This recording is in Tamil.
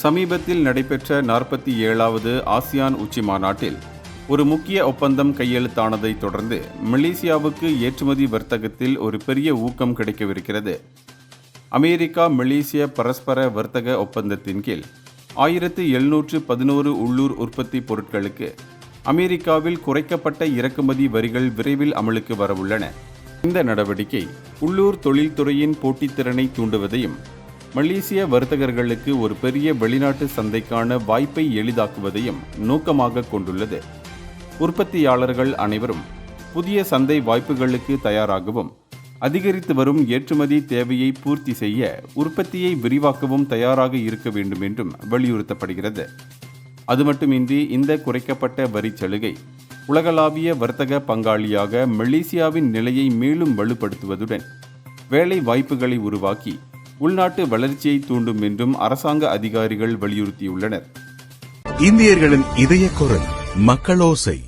சமீபத்தில் நடைபெற்ற 47வது ஆசியான் உச்சிமாநாட்டில் ஒரு முக்கிய ஒப்பந்தம் கையெழுத்தானதைத் தொடர்ந்து மலேசியாவுக்கு ஏற்றுமதி வர்த்தகத்தில் ஒரு பெரிய ஊக்கம் கிடைக்கவிருக்கிறது. அமெரிக்கா மலேசிய பரஸ்பர வர்த்தக ஒப்பந்தத்தின் கீழ் 1711 உள்ளூர் உற்பத்தி பொருட்களுக்கு அமெரிக்காவில் குறைக்கப்பட்ட இறக்குமதி வரிகள் விரைவில் அமலுக்கு வரவுள்ளன. இந்த நடவடிக்கை உள்ளூர் தொழில்துறையின் போட்டித்திறனை தூண்டுவதையும் மலேசிய வர்த்தகர்களுக்கு ஒரு பெரிய வெளிநாட்டு சந்தைக்கான வாய்ப்பை எளிதாக்குவதையும் நோக்கமாக கொண்டுள்ளது. உற்பத்தியாளர்கள் அனைவரும் புதிய சந்தை வாய்ப்புகளுக்கு தயாராகவும் அதிகரித்து வரும் ஏற்றுமதி தேவையை பூர்த்தி செய்ய உற்பத்தியை விரிவாக்கவும் தயாராக இருக்க வேண்டும் என்றும் வலியுறுத்தப்படுகிறது. அது மட்டுமின்றி இந்த குறைக்கப்பட்ட வரி சலுகை உலகளாவிய வர்த்தக பங்காளியாக மலேசியாவின் நிலையை மேலும் வலுப்படுத்துவதுடன் வேலை வாய்ப்புகளை உருவாக்கி உள்நாட்டு வளர்ச்சியை தூண்டும் என்றும் அரசாங்க அதிகாரிகள் வலியுறுத்தியுள்ளனர். இந்தியர்களின் இதய குரல் மக்களோசை.